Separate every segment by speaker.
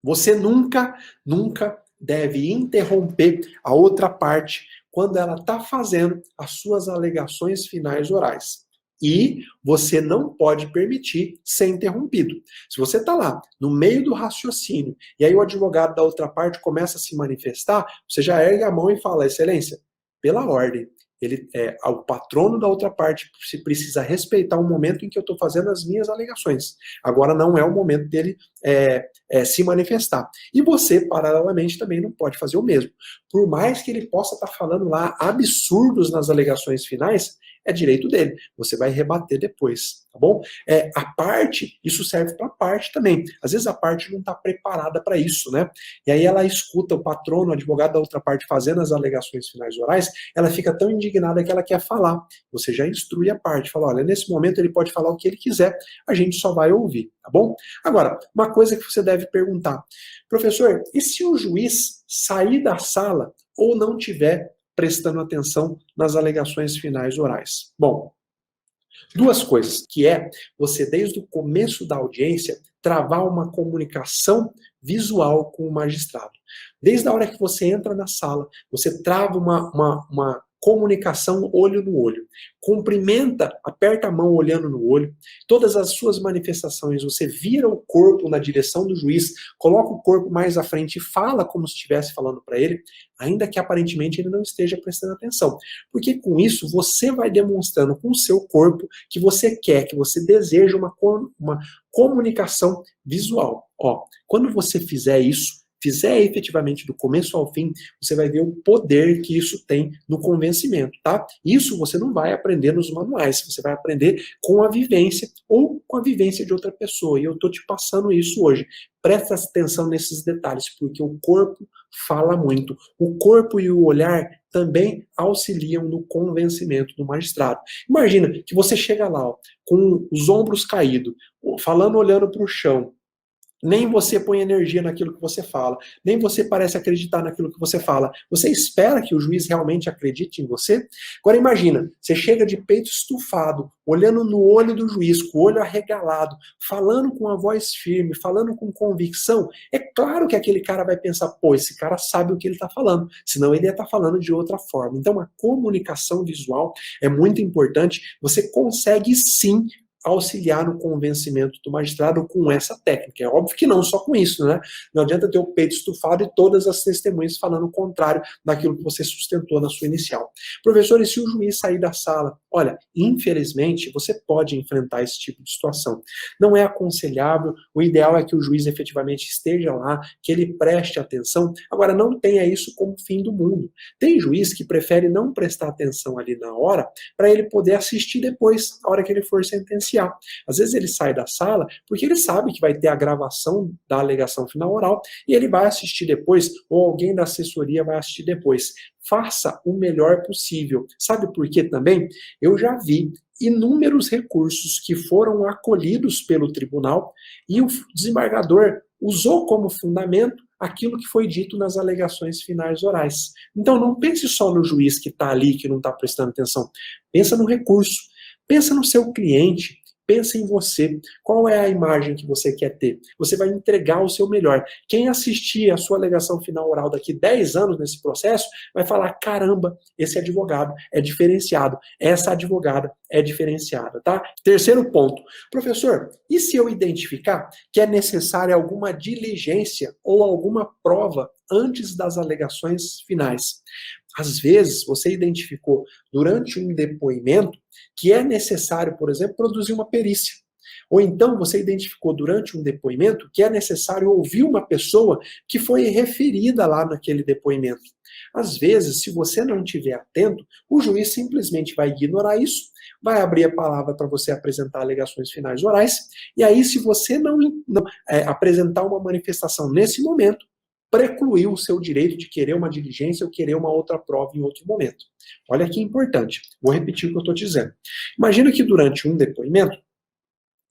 Speaker 1: Você nunca deve interromper a outra parte quando ela está fazendo as suas alegações finais orais. E você não pode permitir ser interrompido. Se você está lá, no meio do raciocínio, e aí o advogado da outra parte começa a se manifestar, você já ergue a mão e fala, excelência, pela ordem, o patrono da outra parte precisa respeitar o momento em que eu estou fazendo as minhas alegações. Agora não é o momento dele se manifestar. E você, paralelamente, também não pode fazer o mesmo. Por mais que ele possa estar falando lá absurdos nas alegações finais, é direito dele. Você vai rebater depois, tá bom? A parte, isso serve para a parte também. Às vezes a parte não está preparada para isso, né? E aí ela escuta o patrono, o advogado da outra parte fazendo as alegações finais orais, ela fica tão indignada que ela quer falar. Você já instrui a parte, fala, olha, nesse momento ele pode falar o que ele quiser, a gente só vai ouvir, tá bom? Agora, uma coisa que você deve perguntar, professor, e se o juiz sair da sala ou não tiver prestando atenção nas alegações finais orais? Bom, duas coisas, que é você, desde o começo da audiência, travar uma comunicação visual com o magistrado. Desde a hora que você entra na sala, você trava uma comunicação olho no olho. Cumprimenta, aperta a mão olhando no olho. Todas as suas manifestações, você vira o corpo na direção do juiz, coloca o corpo mais à frente e fala como se estivesse falando para ele, ainda que aparentemente ele não esteja prestando atenção. Porque com isso, você vai demonstrando com o seu corpo que você quer, que você deseja uma comunicação visual. Ó, quando você fizer isso, fizer efetivamente do começo ao fim, você vai ver o poder que isso tem no convencimento, tá? Isso você não vai aprender nos manuais, você vai aprender com a vivência ou com a vivência de outra pessoa. E eu tô te passando isso hoje. Presta atenção nesses detalhes, porque o corpo fala muito. O corpo e o olhar também auxiliam no convencimento do magistrado. Imagina que você chega lá, ó, com os ombros caídos, falando olhando para o chão, nem você põe energia naquilo que você fala, nem você parece acreditar naquilo que você fala. Você espera que o juiz realmente acredite em você? Agora imagina, você chega de peito estufado, olhando no olho do juiz, com o olho arregalado, falando com a voz firme, falando com convicção. É claro que aquele cara vai pensar, pô, esse cara sabe o que ele está falando, senão ele ia estar falando de outra forma. Então a comunicação visual é muito importante. Você consegue sim auxiliar no convencimento do magistrado com essa técnica. É óbvio que não só com isso, né? Não adianta ter o peito estufado e todas as testemunhas falando o contrário daquilo que você sustentou na sua inicial. Professor, e se o juiz sair da sala? Olha, infelizmente, você pode enfrentar esse tipo de situação. Não é aconselhável, o ideal é que o juiz efetivamente esteja lá, que ele preste atenção. Agora, não tenha isso como fim do mundo. Tem juiz que prefere não prestar atenção ali na hora, para ele poder assistir depois, na hora que ele for sentenciado. Às vezes ele sai da sala porque ele sabe que vai ter a gravação da alegação final oral e ele vai assistir depois, ou alguém da assessoria vai assistir depois. Faça o melhor possível. Sabe por quê também? Eu já vi inúmeros recursos que foram acolhidos pelo tribunal e o desembargador usou como fundamento aquilo que foi dito nas alegações finais orais. Então não pense só no juiz que está ali, que não está prestando atenção. Pensa no recurso. Pensa no seu cliente, pensa em você. Qual é a imagem que você quer ter? Você vai entregar o seu melhor. Quem assistir a sua alegação final oral daqui 10 anos nesse processo, vai falar, caramba, esse advogado é diferenciado, essa advogada é diferenciada, tá? Terceiro ponto. Professor, e se eu identificar que é necessária alguma diligência ou alguma prova antes das alegações finais? Às vezes, você identificou durante um depoimento que é necessário, por exemplo, produzir uma perícia. Ou então você identificou durante um depoimento que é necessário ouvir uma pessoa que foi referida lá naquele depoimento. Às vezes, se você não estiver atento, o juiz simplesmente vai ignorar isso, vai abrir a palavra para você apresentar alegações finais orais, e aí se você não apresentar uma manifestação nesse momento, precluiu o seu direito de querer uma diligência ou querer uma outra prova em outro momento. Olha que importante. Vou repetir o que eu estou dizendo. Imagina que durante um depoimento,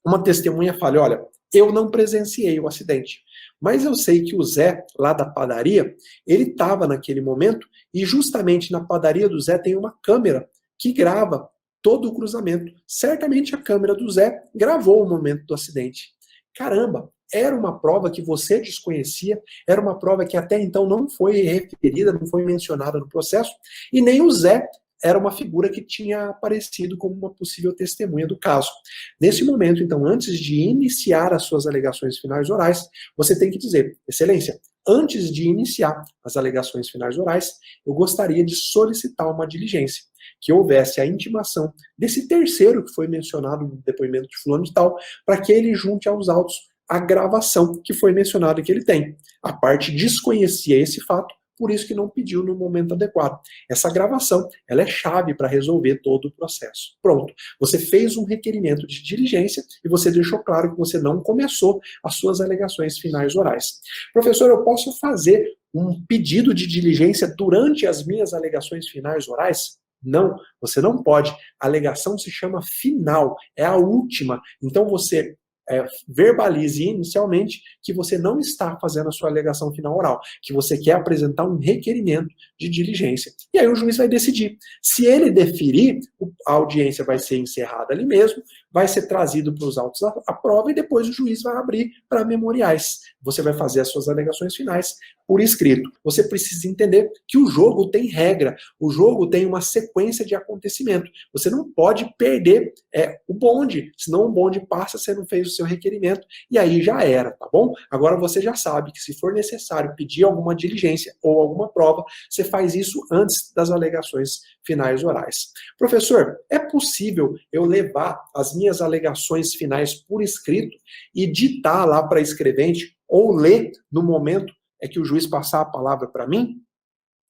Speaker 1: uma testemunha fale, olha, eu não presenciei o acidente, mas eu sei que o Zé, lá da padaria, ele estava naquele momento e justamente na padaria do Zé tem uma câmera que grava todo o cruzamento. Certamente a câmera do Zé gravou o momento do acidente. Caramba, era uma prova que você desconhecia, era uma prova que até então não foi referida, não foi mencionada no processo, e nem o Zé era uma figura que tinha aparecido como uma possível testemunha do caso. Nesse momento, então, antes de iniciar as suas alegações finais orais, você tem que dizer, Excelência, antes de iniciar as alegações finais orais, eu gostaria de solicitar uma diligência, que houvesse a intimação desse terceiro que foi mencionado no depoimento de fulano de tal, para que ele junte aos autos a gravação que foi mencionada que ele tem. A parte desconhecia esse fato, por isso que não pediu no momento adequado. Essa gravação, ela é chave para resolver todo o processo. Pronto, você fez um requerimento de diligência e você deixou claro que você não começou as suas alegações finais orais. Professor, eu posso fazer um pedido de diligência durante as minhas alegações finais orais? Não, você não pode. A alegação se chama final, é a última. Então você verbalize inicialmente que você não está fazendo a sua alegação final oral, que você quer apresentar um requerimento de diligência. E aí o juiz vai decidir. Se ele deferir, a audiência vai ser encerrada ali mesmo, vai ser trazido para os autos a prova e depois o juiz vai abrir para memoriais. Você vai fazer as suas alegações finais por escrito. Você precisa entender que o jogo tem regra, o jogo tem uma sequência de acontecimento. Você não pode perder o bonde, senão o bonde passa, você não fez o seu requerimento e aí já era, tá bom? Agora você já sabe que se for necessário pedir alguma diligência ou alguma prova, você faz isso antes das alegações finais orais. Professor, é possível eu levar as minhas alegações finais por escrito e ditar lá para a escrevente ou ler no momento que o juiz passar a palavra para mim?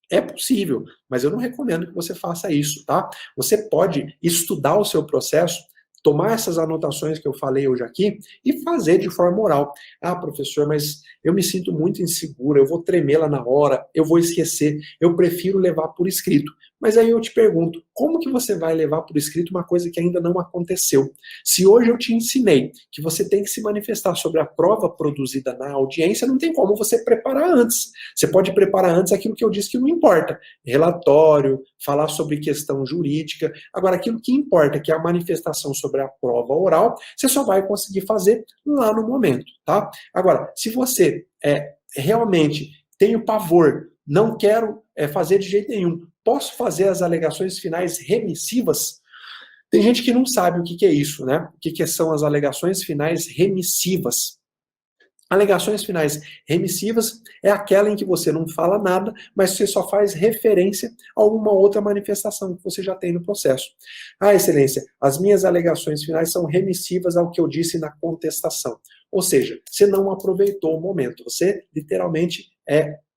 Speaker 1: É possível, mas eu não recomendo que você faça isso, tá? Você pode estudar o seu processo, tomar essas anotações que eu falei hoje aqui e fazer de forma oral. Ah, professor, mas eu me sinto muito inseguro, eu vou tremer lá na hora, eu vou esquecer, eu prefiro levar por escrito. Mas aí eu te pergunto, como que você vai levar por escrito uma coisa que ainda não aconteceu? Se hoje eu te ensinei que você tem que se manifestar sobre a prova produzida na audiência, não tem como você preparar antes. Você pode preparar antes aquilo que eu disse que não importa. Relatório, falar sobre questão jurídica. Agora, aquilo que importa, que é a manifestação sobre a prova oral, você só vai conseguir fazer lá no momento, tá? Agora, se você realmente tem o pavor, não quero fazer de jeito nenhum, posso fazer as alegações finais remissivas? Tem gente que não sabe o que é isso, né? O que são as alegações finais remissivas. Alegações finais remissivas é aquela em que você não fala nada, mas você só faz referência a alguma outra manifestação que você já tem no processo. Ah, Excelência, as minhas alegações finais são remissivas ao que eu disse na contestação. Ou seja, você não aproveitou o momento, você literalmente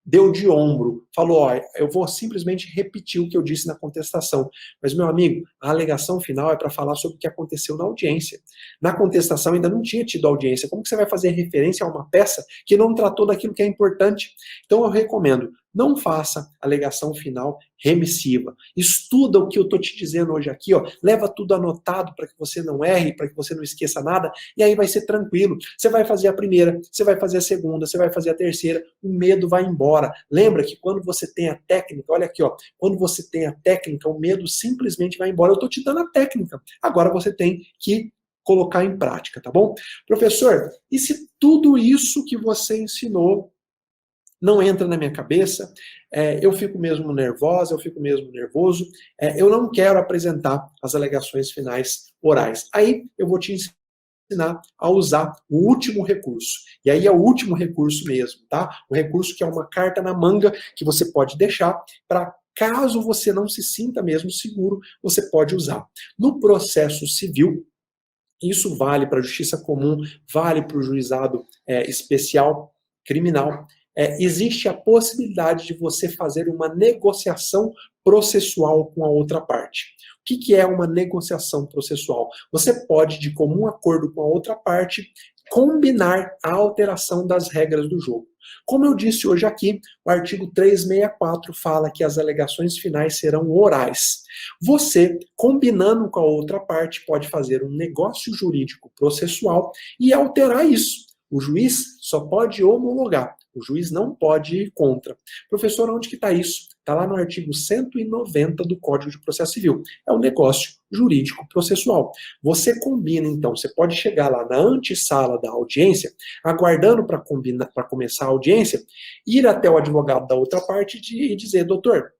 Speaker 1: deu de ombro, falou, ó, eu vou simplesmente repetir o que eu disse na contestação. Mas, meu amigo, a alegação final é para falar sobre o que aconteceu na audiência. Na contestação ainda não tinha tido audiência. Como que você vai fazer referência a uma peça que não tratou daquilo que é importante? Então eu recomendo, não faça alegação final remissiva. Estuda o que eu estou te dizendo hoje aqui, ó. Leva tudo anotado para que você não erre, para que você não esqueça nada, e aí vai ser tranquilo. Você vai fazer a primeira, você vai fazer a segunda, você vai fazer a terceira, o medo vai embora. Lembra que quando você tem a técnica, olha aqui, ó, quando você tem a técnica, o medo simplesmente vai embora. Eu estou te dando a técnica. Agora você tem que colocar em prática, tá bom? Professor, e se tudo isso que você ensinou não entra na minha cabeça, eu fico mesmo nervosa, eu fico mesmo nervoso, eu não quero apresentar as alegações finais orais. Aí eu vou te ensinar a usar o último recurso. E aí é o último recurso mesmo, tá? O recurso que é uma carta na manga que você pode deixar para caso você não se sinta mesmo seguro, você pode usar. No processo civil, isso vale para a justiça comum, vale para o juizado especial criminal, existe a possibilidade de você fazer uma negociação processual com a outra parte. O que é uma negociação processual? Você pode, de comum acordo com a outra parte, combinar a alteração das regras do jogo. Como eu disse hoje aqui, o artigo 364 fala que as alegações finais serão orais. Você, combinando com a outra parte, pode fazer um negócio jurídico processual e alterar isso. O juiz só pode homologar. O juiz não pode ir contra. Professor, onde que está isso? Está lá no artigo 190 do Código de Processo Civil. É um negócio jurídico processual. Você combina, então, você pode chegar lá na antessala da audiência, aguardando para começar a audiência, ir até o advogado da outra parte e dizer, doutor,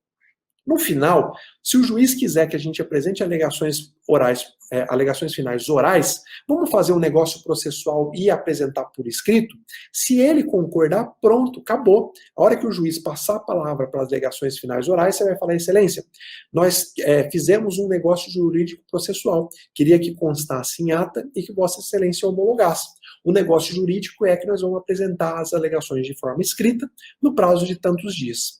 Speaker 1: no final, se o juiz quiser que a gente apresente alegações orais, alegações finais orais, vamos fazer um negócio processual e apresentar por escrito? Se ele concordar, pronto, acabou. A hora que o juiz passar a palavra para as alegações finais orais, você vai falar, excelência, nós fizemos um negócio jurídico processual. Queria que constasse em ata e que Vossa Excelência homologasse. O negócio jurídico é que nós vamos apresentar as alegações de forma escrita no prazo de tantos dias.